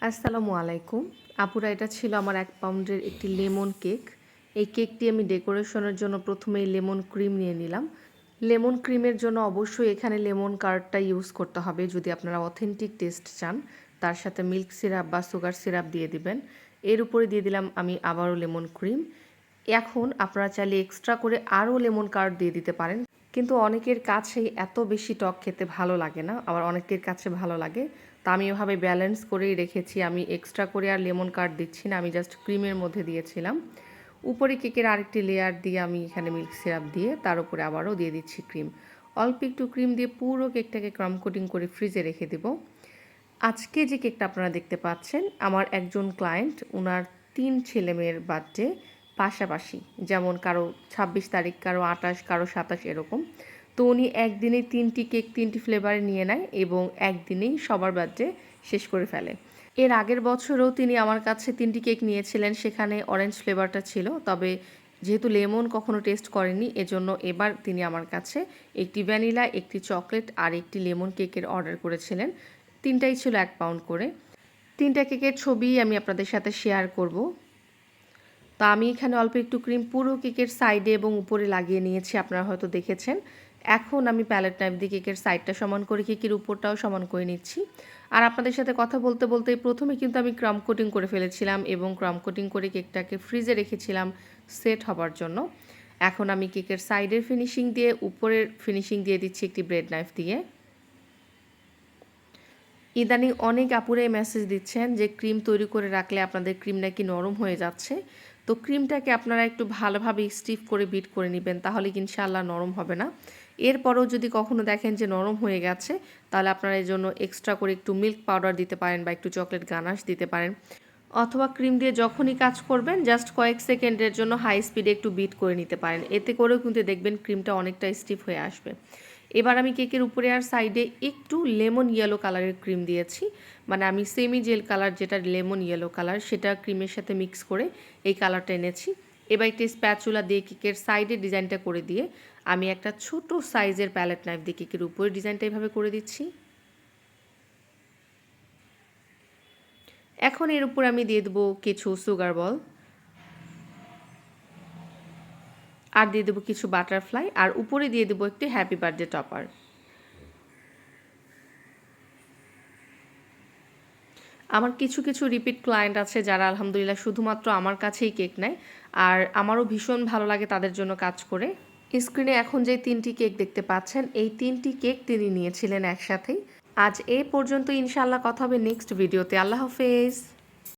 আসসালামু আলাইকুম। আপুরা, এটা ছিল আমার 1 পাউন্ডের একটি লেমন কেক। এই কেকটি আমি ডেকোরেশনের জন্য প্রথমেই লেমন ক্রিম নিয়ে নিলাম। লেমন ক্রিমের জন্য অবশ্যই এখানে লেমন কার্ডটা ইউজ করতে হবে যদি আপনারা অথেন্টিক টেস্ট চান। তার সাথে মিল্ক সিরাপ বা সুগার সিরাপ দিয়ে দিবেন। এর উপরে দিয়ে দিলাম আমি আবারও লেমন ক্রিম। এখন আপনারা চাইলে এক্সট্রা করে আরও লেমন কার্ড দিয়ে দিতে পারেন, কিন্তু অনেকের কাছেই এত বেশি টক খেতে ভালো লাগে না, আবার অনেকের কাছে ভালো লাগে। তা আমি এভাবে ব্যালেন্স করেই রেখেছি। আমি এক্সট্রা করে আর লেমন কার্ড দিচ্ছি না, আমি জাস্ট ক্রিমের মধ্যে দিয়েছিলাম। উপরে কেকের আরেকটি লেয়ার দিয়ে আমি এখানে মিল্ক সিরাপ দিয়ে তার উপরে আবারও দিয়ে দিচ্ছি ক্রিম। অল্প একটু ক্রিম দিয়ে পুরো কেকটাকে ক্রাম কোটিং করে ফ্রিজে রেখে দেব। আজকে যে কেকটা আপনারা দেখতে পাচ্ছেন, আমার একজন ক্লায়েন্ট, ওনার 3 ছেলেমেয়ের বার্থডে পাশাপাশি, যেমন কারো 26 তারিখ, কারো 28, কারো 27 এরকম। তো উনি একদিনেই 3টি কেক 3টি ফ্লেভারে নিয়ে নেয় এবং একদিনেই সবার বার্থডে শেষ করে ফেলে। এর আগের বছরও তিনি আমার কাছে 3টি কেক নিয়েছিলেন, সেখানে অরেঞ্জ ফ্লেভারটা ছিল, তবে যেহেতু লেমন কখনো টেস্ট করেনি এজন্য এবার তিনি আমার কাছে একটি ভ্যানিলা, একটি চকলেট আর একটি লেমন কেকের অর্ডার করেছিলেন। 3টাই ছিল 1 পাউন্ড করে। 3টা কেকের ছবি আমি আপনাদের সাথে শেয়ার করব। তো আমি এখানে অল্প একটু ক্রিম পুরো কেকের সাইডে এবং উপরে লাগিয়ে নিয়েছি, আপনারা হয়তো দেখেছেন। এখন আমি প্যালেট নাইফ দিয়ে কেকের সাইডটা সমান করে কেকের উপরটাও সমান করে নিচ্ছি। আর আপনাদের সাথে কথা বলতে বলতেই প্রথমে কিন্তু আমি ক্রাম কোটিং করে ফেলেছিলাম এবং ক্রাম কোটিং করে কেকটাকে ফ্রিজে রেখেছিলাম সেট হবার জন্য। এখন আমি কেকের সাইডের ফিনিশিং দিয়ে উপরের ফিনিশিং দিয়ে দিচ্ছি একটি ব্রেড নাইফ দিয়ে। ইদানিং অনেক আপুরাই মেসেজ দিচ্ছেন যে ক্রিম তৈরি করে রাখলে আপনাদের ক্রিম নাকি নরম হয়ে যাচ্ছে। তো ক্রিমটাকে আপনারা একটু ভালোভাবে স্টিফ করে বিট করে নেবেন, তাহলে ইনশাআল্লাহ নরম হবে না। এরপরেও যদি কখনো দেখেন যে নরম হয়ে গেছে, তাহলে আপনারা এর জন্য এক্সট্রা করে একটু মিল্ক পাউডার দিতে পারেন বা একটু চকলেট গানাশ দিতে পারেন। অথবা ক্রিম দিয়ে যখনই কাজ করবেন জাস্ট কয়েক সেকেন্ডের জন্য হাই স্পিডে একটু বিট করে নিতে পারেন। এতে করেও কিন্তু দেখবেন ক্রিমটা অনেকটা স্টিফ হয়ে আসবে। এবার আমি কেকের উপরে আর সাইডে একটু লেমন ইয়েলো কালারের ক্রিম দিয়েছি, মানে আমি সেমি জেল কালার যেটা লেমন ইয়েলো কালার সেটা ক্রিমের সাথে মিক্স করে এই কালারটা এনেছি। এবার একটি স্প্যাচুলা দিয়ে কেকের সাইডে ডিজাইনটা করে দিয়ে আমি একটা ছোট সাইজের প্যালেট নাইফ দিয়ে কেকের উপরে ডিজাইনটা এইভাবে করে দিচ্ছি। এখন এর উপর আমি দিয়ে দেবো কিছু সুগার বল, আর দিয়ে দেবো কিছু বাটারফ্লাই, আর উপরে দিয়ে দেবো একটি হ্যাপি বার্থডে টপার। আমার কিছু কিছু রিপিট ক্লায়েন্ট আছে যারা আলহামদুলিল্লাহ শুধুমাত্র আমার কাছেই কেক নেয়, আর আমারও ভীষণ ভালো লাগে তাদের জন্য কাজ করে। স্ক্রিনে এখন যে 3টি কেক দেখতে পাচ্ছেন, এই 3টি কেক তিনি নিয়েছিলেন একসাথেই। আজ এই পর্যন্ত, ইনশাআল্লাহ কথা হবে নেক্সট ভিডিওতে। আল্লাহ হাফেজ।